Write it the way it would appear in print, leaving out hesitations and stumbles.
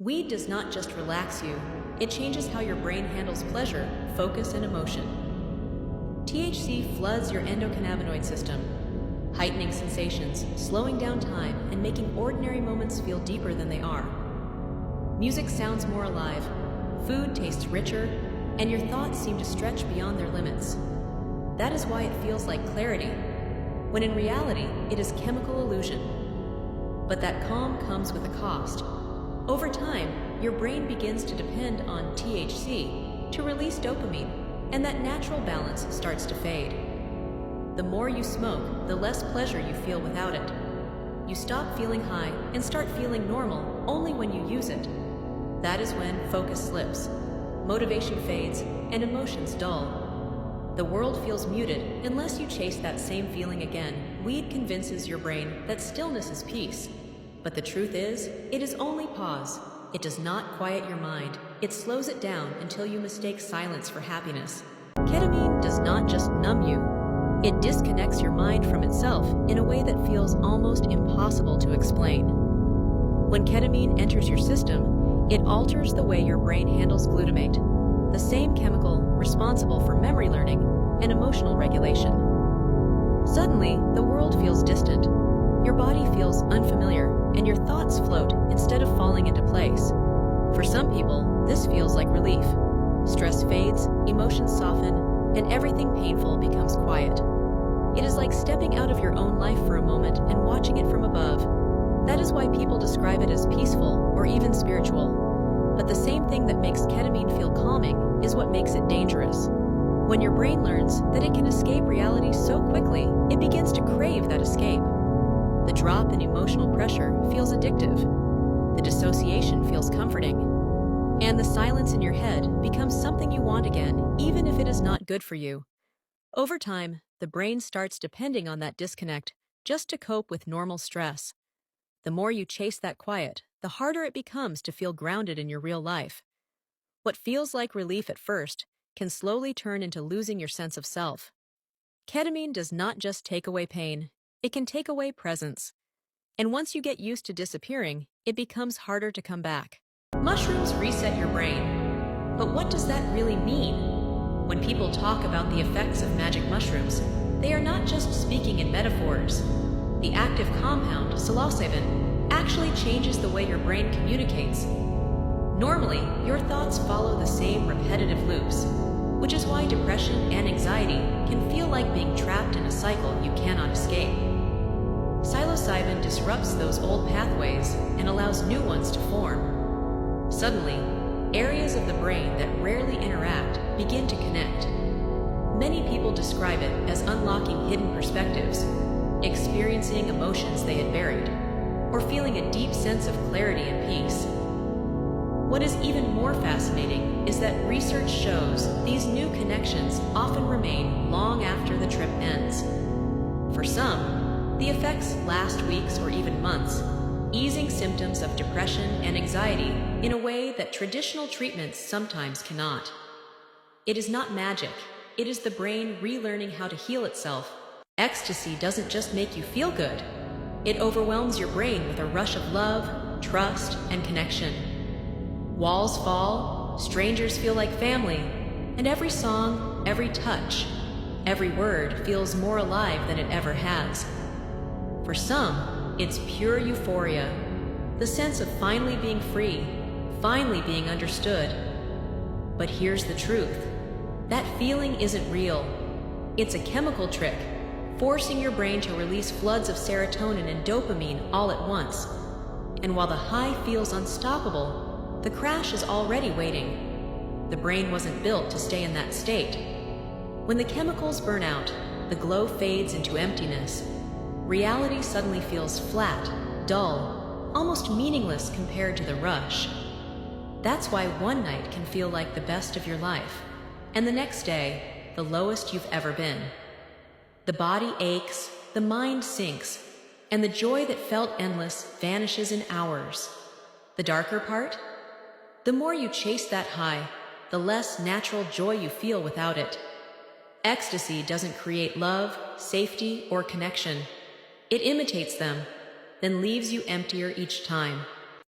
Weed does not just relax you, it changes how your brain handles pleasure, focus, and emotion. THC floods your endocannabinoid system, heightening sensations, slowing down time, and making ordinary moments feel deeper than they are. Music sounds more alive, food tastes richer, and your thoughts seem to stretch beyond their limits. That is why it feels like clarity, when in reality, it is chemical illusion. But that calm comes with a cost. Over time, your brain begins to depend on THC to release dopamine, and that natural balance starts to fade. The more you smoke, the less pleasure you feel without it. You stop feeling high and start feeling normal only when you use it. That is when focus slips, motivation fades, and emotions dull. The world feels muted unless you chase that same feeling again. Weed convinces your brain that stillness is peace. But the truth is, it is only pause. It does not quiet your mind. It slows it down until you mistake silence for happiness. Ketamine does not just numb you. It disconnects your mind from itself in a way that feels almost impossible to explain. When ketamine enters your system, it alters the way your brain handles glutamate, the same chemical responsible for memory learning and emotional regulation. Suddenly, the world feels distant. Your body feels unfamiliar, and your thoughts float instead of falling into place. For some people, this feels like relief. Stress fades, emotions soften, and everything painful becomes quiet. It is like stepping out of your own life for a moment and watching it from above. That is why people describe it as peaceful or even spiritual. But the same thing that makes ketamine feel calming is what makes it dangerous. When your brain learns that it can escape reality so quickly, it begins to crave that escape. The drop in emotional pressure feels addictive. The dissociation feels comforting. And the silence in your head becomes something you want again, even if it is not good for you. Over time, the brain starts depending on that disconnect just to cope with normal stress. The more you chase that quiet, the harder it becomes to feel grounded in your real life. What feels like relief at first can slowly turn into losing your sense of self. Ketamine does not just take away pain, it can take away presence. And once you get used to disappearing, it becomes harder to come back. Mushrooms reset your brain. But what does that really mean? When people talk about the effects of magic mushrooms, they are not just speaking in metaphors. The active compound, psilocybin, actually changes the way your brain communicates. Normally, your thoughts follow the same repetitive loops, which is why depression and anxiety can feel like being trapped in a cycle you cannot escape. Psilocybin disrupts those old pathways and allows new ones to form. Suddenly, areas of the brain that rarely interact begin to connect. Many people describe it as unlocking hidden perspectives, experiencing emotions they had buried, or feeling a deep sense of clarity and peace. What is even more fascinating is that research shows these new connections often remain long after the trip ends. For some, the effects last weeks or even months, easing symptoms of depression and anxiety in a way that traditional treatments sometimes cannot. It is not magic, it is the brain relearning how to heal itself. Ecstasy doesn't just make you feel good, it overwhelms your brain with a rush of love, trust, and connection. Walls fall, strangers feel like family, and every song, every touch, every word feels more alive than it ever has. For some, it's pure euphoria, the sense of finally being free, finally being understood. But here's the truth. That feeling isn't real. It's a chemical trick, forcing your brain to release floods of serotonin and dopamine all at once. And while the high feels unstoppable, the crash is already waiting. The brain wasn't built to stay in that state. When the chemicals burn out, the glow fades into emptiness. Reality suddenly feels flat, dull, almost meaningless compared to the rush. That's why one night can feel like the best of your life, and the next day, the lowest you've ever been. The body aches, the mind sinks, and the joy that felt endless vanishes in hours. The darker part? The more you chase that high, the less natural joy you feel without it. Ecstasy doesn't create love, safety, or connection. It imitates them, then leaves you emptier each time.